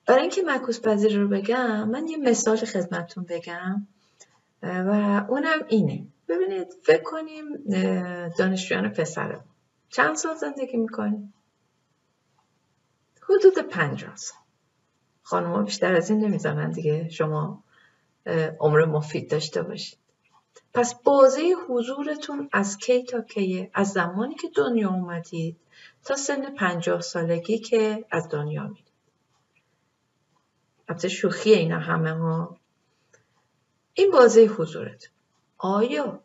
برای اینکه معکوس پذیر رو بگم من یه مثال خدمتتون بگم و اونم اینه. ببینید فکر کنیم دانشجویان پسرم چند سال زندگی میکنیم؟ حدود 50 سال. خانم‌ها بیشتر از این نمیزنن دیگه، شما عمر مفید داشته باشید. پس بازه حضورتون از کی تا کیه؟ از زمانی که دنیا اومدید تا سن 50 سالگی که از دنیا میرید. البته شوخی اینا همه ها. این بازه حضورت. آیا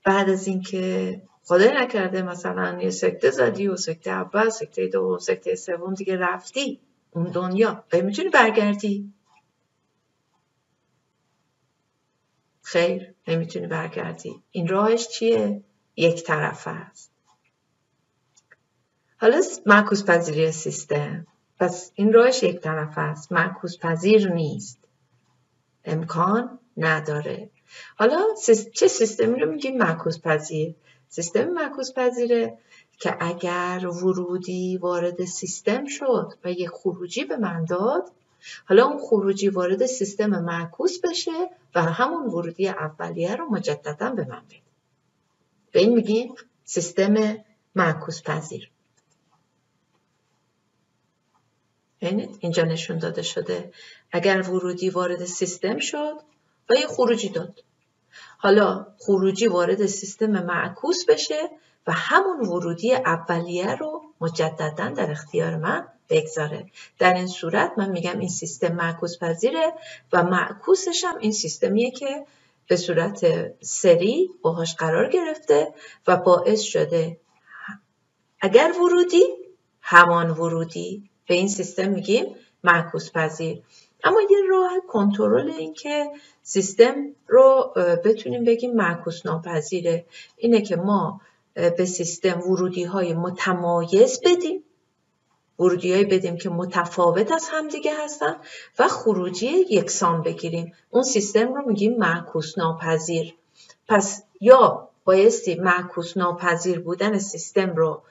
بعد از اینکه خدای نکرده مثلا یه سکته زدی و سکته اول، سکته دوم، سکته سوم دیگه رفتی اون دنیا، میتونی برگردی؟ خیر، نمیتونی برگردی. این راهش چیه؟ یک طرفه است. حالا معکوس پذیری سیستم، پس این راهش یک طرفه است، معکوس پذیر نیست، امکان نداره. حالا چه سیستمی رو میگیم معکوس پذیر؟ سیستم معکوس پذیره که اگر ورودی وارد سیستم شد و یک خروجی به من داد، حالا اون خروجی وارد سیستم معکوس بشه و همون ورودی اولیه رو مجددا به من بده. به این میگیم سیستم معکوس پذیر. اینجا نشون داده شده اگر ورودی وارد سیستم شد و یه خروجی داد، حالا خروجی وارد سیستم معکوس بشه و همون ورودی اولیه رو مجددا در اختیار من بگذاره. در این صورت من میگم این سیستم معکوس پذیره و معکوسش هم این سیستمیه که به صورت سری باهاش قرار گرفته و باعث شده اگر ورودی همان ورودی، به این سیستم میگیم معکوس پذیر. اما یه راه کنترل این که سیستم رو بتونیم بگیم معکوس ناپذیره اینه که ما به سیستم ورودی های متمایز بدیم، ورودی های بدیم که متفاوت از همدیگه هستن و خروجی یکسان بگیریم. اون سیستم رو میگیم معکوس ناپذیر. پس یا بایستی معکوس ناپذیر بودن سیستم رو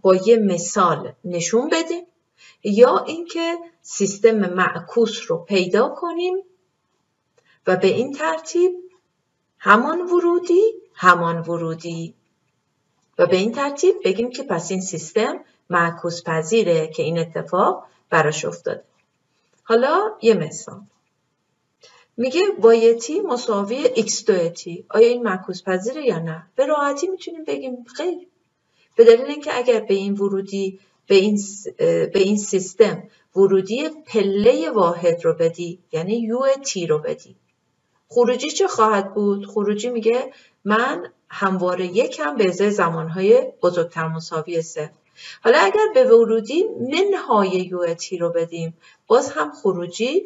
با یه مثال نشون بدیم یا اینکه سیستم معکوس رو پیدا کنیم و به این ترتیب همان ورودی و به این ترتیب بگیم که پس این سیستم معکوس پذیره که این اتفاق براش افتاده. حالا یه مثال میگه وایتی مساوی x2t. آیا این معکوس پذیره یا نه؟ به راحتی میتونیم بگیم خیر، به دلیل اینکه اگر به این ورودی به این سیستم ورودی پله واحد رو بدی، یعنی یو تی رو بدی، خروجی چه خواهد بود؟ خروجی میگه من همواره یکم به ازای زمانهای بزرگتر مساوی 0. حالا اگر به ورودی منهای یو تی رو بدیم، باز هم خروجی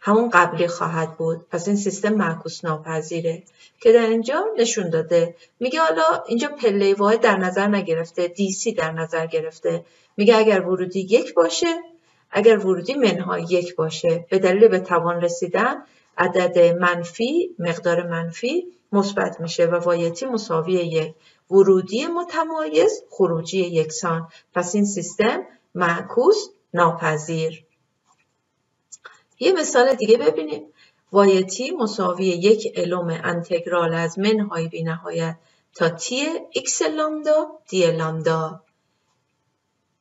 همون قبلی خواهد بود. پس این سیستم معکوس ناپذیره که در اینجا نشون داده. میگه حالا اینجا پله واحد در نظر نگرفته، دیسی در نظر گرفته. میگه اگر ورودی 1 باشه، اگر ورودی منهای 1 باشه، به دلیل به توان رسیدن عدد منفی، مقدار منفی مثبت میشه و وایتی مساوی 1. ورودی متمایز، خروجی یکسان. پس این سیستم معکوس ناپذیر. یه مثال دیگه ببینیم. وایتی مساوی 1 الوم انتگرال از منهای بی نهایت تا تی x لامدا دی لامدا.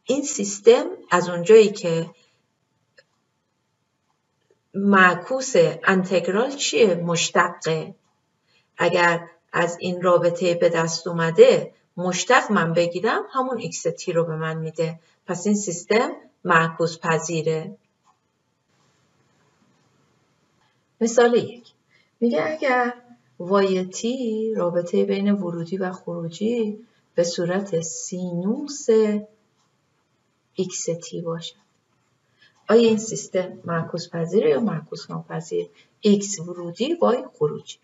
این سیستم از اونجایی که معکوس انتگرال چیه؟ مشتقه. اگر از این رابطه به دست اومده مشتق من بگیرم، همون x تی رو به من میده. پس این سیستم معکوس پذیره. مثال 1 میگه اگر وایتی رابطه بین ورودی و خروجی به صورت سینوس x تی باشد، آیا این سیستم معکوس پذیره یا معکوس ناپذیر؟ x ورودی y خروجی.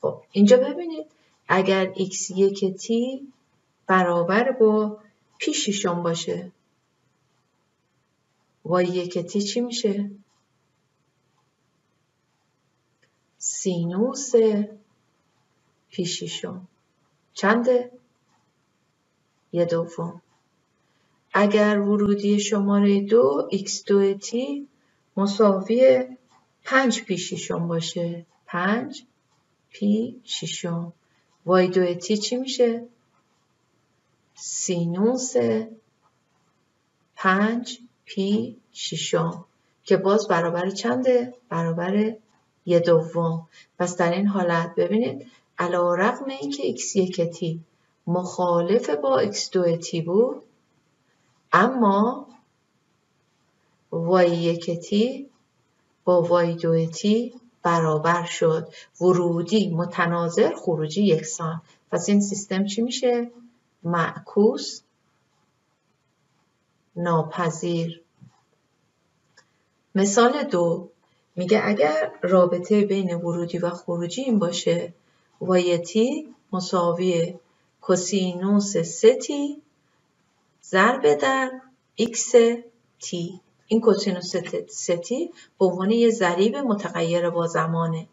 خب اینجا ببینید اگر x1 تی برابر با پی شیشم باشه، y1 تی چی میشه؟ سینوس پی شیشم چنده؟ 1/2. اگر ورودی شماره 2 x2t مساوی 5 پی ششم باشه، 5 پی ششم، y2t چی میشه؟ سینوس 5 پی ششم که باز برابر چنده؟ برابر 1/2. پس در این حالت ببینید علی‌رغم اینکه x1t مخالف با x2t بود، اما y1t با y2t برابر شد. ورودی متناظر، خروجی یکسان. پس این سیستم چی میشه؟ معکوس ناپذیر. مثال 2 میگه اگر رابطه بین ورودی و خروجی این باشه y(t) مساوی کوسینوس 3t ضرب در x(t). این کوسینوس 3t به عنوان یه ضریب متغیر با زمانه.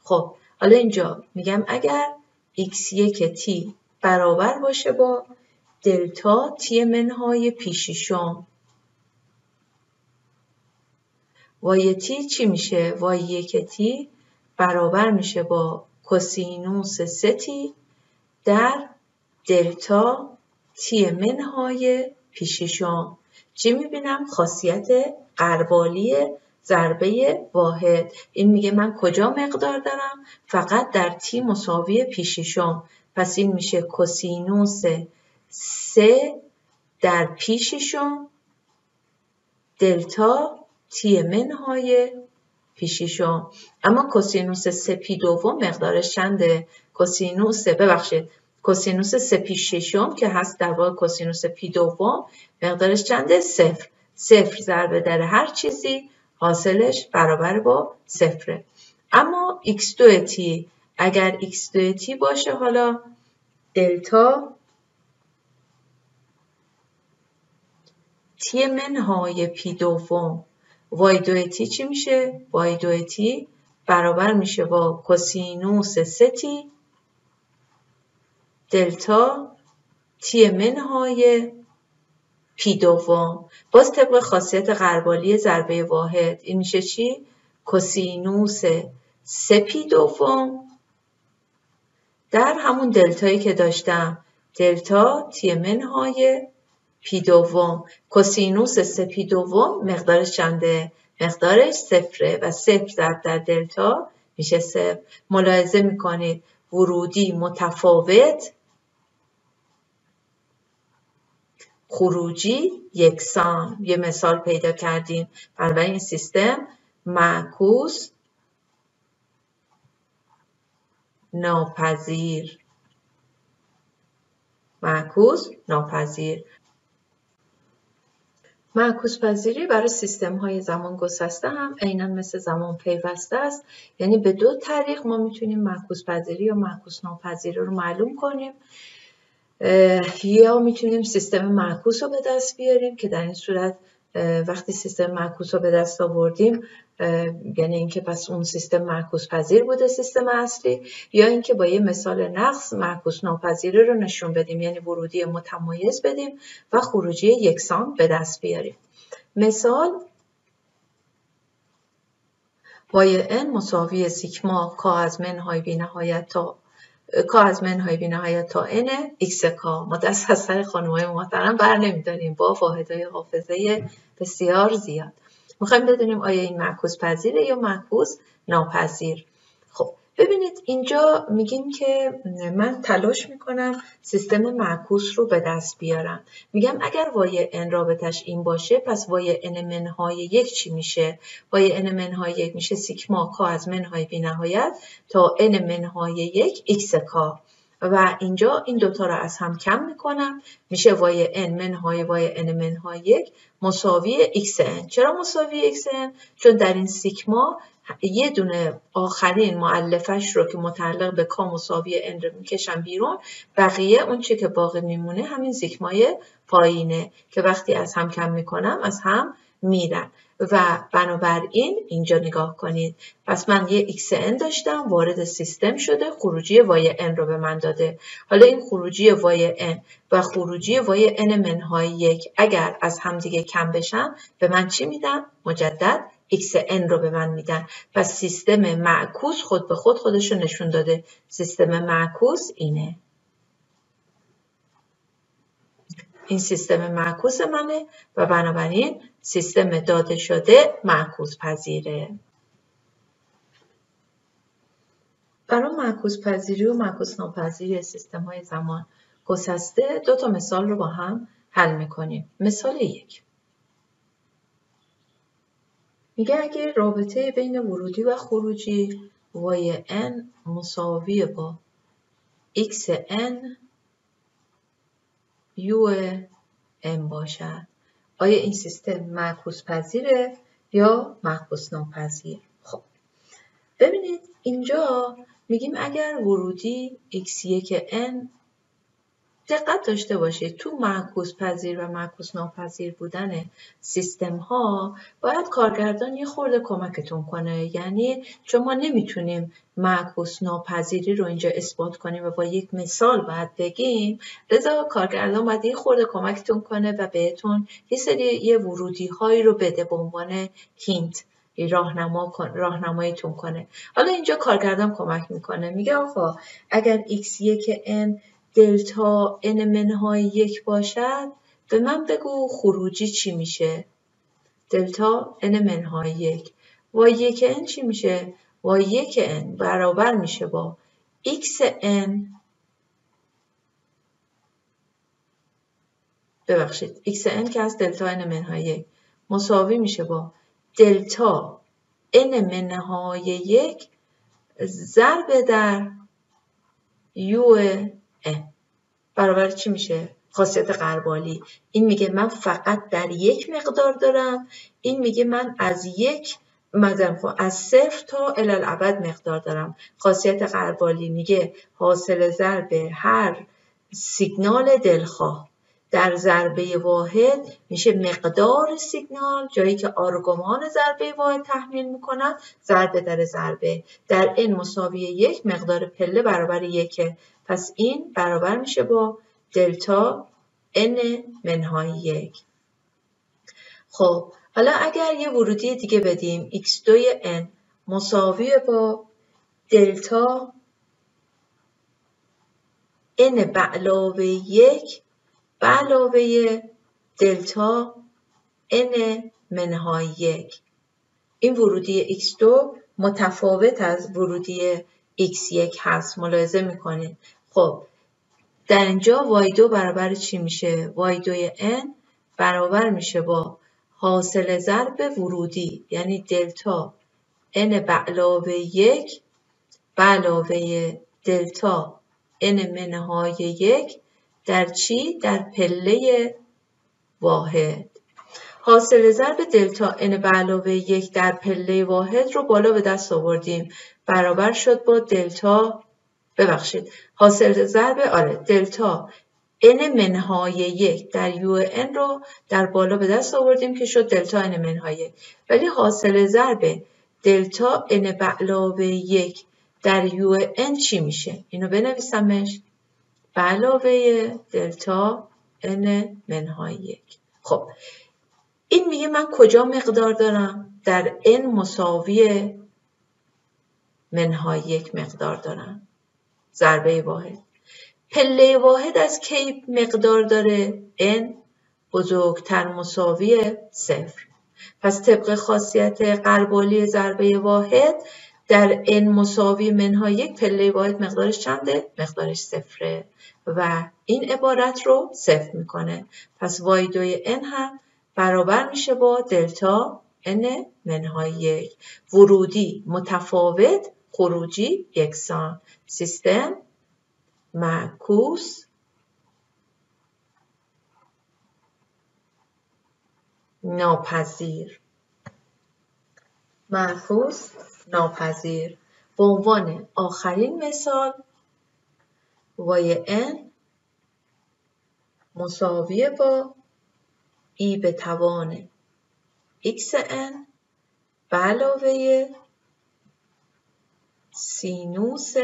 خب حالا اینجا میگم اگر x1t برابر باشه با دلتا t منهای پی ششم، y(t) چی میشه؟ y1t برابر میشه با کوسینوس 3t در دلتا t منهای پی ششم. چی میبینم؟ خاصیت غربالی ضربه واحد. این میگه من کجا مقدار دارم؟ فقط در t مساوی پی ششم. پس این میشه کوسینوس 3 در پی ششم دلتا t منهای پی ششم. اما کوسینوس 3 پی دوم مقدارش چنده؟ کوسینوس 3 پی ششم که هست در واقع کوسینوس پی دوم مقدارش چنده؟ 0. 0 ضرب در هر چیزی حاصلش برابر با 0. اما x2t اگر x2t باشه، حالا دلتا t منهای پی دوم y2t چی میشه؟ y2t برابر میشه با کوسینوس 3t دلتا t منهای پی دوم. باز طبق خاصیت غربالی ضربه واحد این میشه چی؟ کوسینوس 3 پی دوم در همون دلتایی که داشتم، دلتا t منهای پی دوم. کوسینوس 3 پی دوم مقدارش چنده؟ مقدارش 0 و 0 ضرب در دلتا میشه 0. ملاحظه میکنید ورودی متفاوت، خروجی یکسان. یه مثال پیدا کردیم. بنابراین این سیستم معکوس ناپذیر. معکوس پذیری برای سیستم‌های زمان گسسته هم عیناً مثل زمان پیوسته است. یعنی به 2 طریق ما میتونیم معکوس پذیری یا معکوس ناپذیری رو معلوم کنیم. یا میتونیم سیستم معکوس رو به دست بیاریم که در این صورت وقتی سیستم معکوس رو به دست آوردیم یعنی اینکه پس اون سیستم معکوس پذیر بوده سیستم اصلی، یا اینکه با یه مثال نقص معکوس ناپذیری رو نشون بدیم، یعنی ورودی متمایز بدیم و خروجی یکسان به دست بیاریم. مثال y(n) مساوی سیگما k از منهای بی‌نهایت تا n x(k). ما دست از سر خانم‌های محترم بر نمی‌داریم با واحدهای حافظه بسیار زیاد. می‌خوایم بدونیم آیا این معکوس پذیره یا معکوس ناپذیر. خب ببینید اینجا میگیم که من تلاش میکنم سیستم معکوس رو به دست بیارم. میگم اگر y(n) رابطش این باشه، پس y(n) منهای 1 چی میشه؟ y(n) منهای 1 میشه سیگما k از منهای بی‌نهایت تا n منهای 1 x(k). و اینجا این دوتا رو از هم کم میکنم، میشه y(n) منهای y(n) منهای 1 مساوی xn. چرا مساوی xn؟ چون در این سیگما یه دونه آخرین مؤلفش رو که متعلق به k مساوی n رو میکشم بیرون، بقیه اون چی که باقی میمونه همین سیگمای پایینه که وقتی از هم کم میکنم از هم میرن و بنابراین اینجا نگاه کنید. پس من یه xn داشتم وارد سیستم شده، خروجی yn رو به من داده. حالا این خروجی yn و خروجی yn منهای 1 اگر از همدیگه کم بشن به من چی میدن؟ مجدد xn رو به من میدن. پس سیستم معکوس خود به خود خودش رو نشون داده. سیستم معکوس اینه. این سیستم معکوس منه و بنابراین سیستم داده شده معکوس پذیره. برای معکوس پذیری و معکوس ناپذیری سیستم های زمان گسسته 2 مثال رو با هم حل میکنیم. مثال 1 میگه اگه رابطه بین ورودی و خروجی yn مساوی با xn u(m) باشد، آیا این سیستم معکوس پذیره یا معکوس ناپذیر؟ خب ببینید اینجا میگیم اگر ورودی x1n، دقت داشته باشید تو معکوس پذیر و معکوس ناپذیر بودن سیستم ها باید کارگردان یه خورده کمکتون کنه. یعنی چون ما نمیتونیم معکوس ناپذیری رو اینجا اثبات کنیم و با یک مثال باید بگیم، لذا کارگردان باید یه خورده کمکتون کنه و بهتون یه سری یه ورودی هایی رو بده به عنوان هینت، راهنماییتون کنه. حالا اینجا کارگردان کمک میکنه، میگه آقا اگر x1n دلتا n منهای 1 باشد به من بگو خروجی چی میشه؟ دلتا n منهای 1 y1n چی میشه؟ y1n برابر میشه با xn، ببخشید xn که از دلتا n منهای 1 مساوی میشه با دلتا n منهای 1 ضرب در u(n) برابر چی میشه؟ خاصیت غربالی. این میگه من فقط در یک مقدار دارم، این میگه من از 0 تا الالعبد مقدار دارم. خاصیت غربالی میگه حاصل ضرب هر سیگنال دلخواه در ضربه واحد میشه مقدار سیگنال، جایی که آرگومان ضربه واحد تحمیل میکنن ضرب در ضربه در n مساوی 1 مقدار پله برابر 1. پس این برابر میشه با دلتا n منهای 1. خب حالا اگر یه ورودی دیگه بدیم x2n مساوی با دلتا n به علاوه 1 به علاوه دلتا n منهای 1. این ورودی x2 متفاوت از ورودی x1 هست، ملاحظه میکنید. خب در اینجا y2 برابر چی میشه؟ y2n برابر میشه با حاصل ضرب ورودی، یعنی دلتا n به علاوه 1 به علاوه دلتا n منهای 1 در چی؟ در پله واحد. حاصل ضرب دلتا n به علاوه 1 در پله واحد رو بالا به دست آوردیم، برابر شد با دلتا، ببخشید حاصل ضرب دلتا n منهای 1 در un رو در بالا به دست آوردیم که شد دلتا n منهای 1. ولی حاصل ضرب دلتا n به علاوه 1 در un چی میشه؟ اینو بنویسمش، به علاوه دلتا n منهای 1. خب این میگه من کجا مقدار دارم؟ در n مساوی منهای 1 مقدار دارم، ضربه واحد. پله واحد از کی مقدار داره؟ n بزرگتر مساوی 0. پس طبق خاصیت غربالی ضربه واحد در n مساوی منهای 1 پله واحد مقدارش چنده؟ مقدارش 0 و این عبارت رو 0 میکنه. پس y2n هم برابر میشه با دلتا n منهای 1. ورودی متفاوت، خروجی یکسان. سیستم معکوس ناپذیر. معکوس ناپذیر. به عنوان آخرین مثال yn مساوی با e به توان xn به علاوه سینوس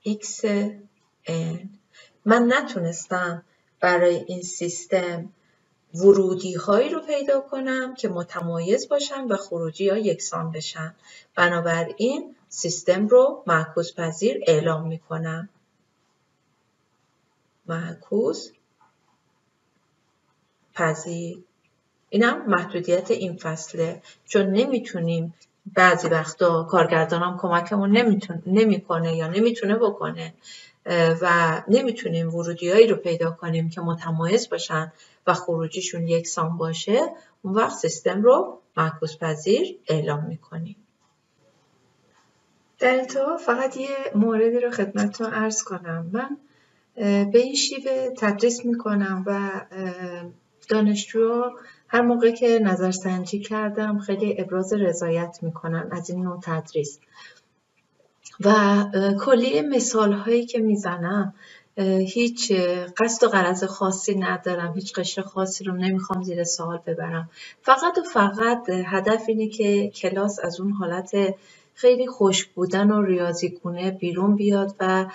xn. من نتونستم برای این سیستم ورودی هایی رو پیدا کنم که متمایز باشن و خروجی ها یکسان بشن. بنابراین سیستم رو معکوس پذیر اعلام میکنم. معکوس پذیر. اینم محدودیت این فصله، چون نمیتونیم بعضی وقتا کارگردانم کمکمون نمیکنه یا نمیتونه بکنه و نمیتونیم ورودیایی رو پیدا کنیم که متمایز باشن و خروجیشون یکسان باشه، اون وقت سیستم رو معکوس پذیر اعلام میکنیم. در انتها فقط یه موردی رو خدمتتون عرض کنم. من به این شیوه تدریس میکنم و دانشجوها هر موقع که نظرسنجی کردم خیلی ابراز رضایت میکنن از این نوع تدریس و کلی مثال هایی که میزنم هیچ قصد و غرض خاصی ندارم، هیچ قشر خاصی رو نمیخوام زیر سوال ببرم. فقط و فقط هدف اینه که کلاس از اون حالت خیلی خشک بودن و ریاضیگونه بیرون بیاد و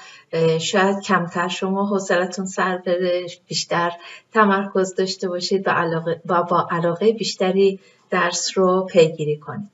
شاید کمتر شما حوصلتون سر بره، بیشتر تمرکز داشته باشید و با علاقه بیشتری درس رو پیگیری کنید.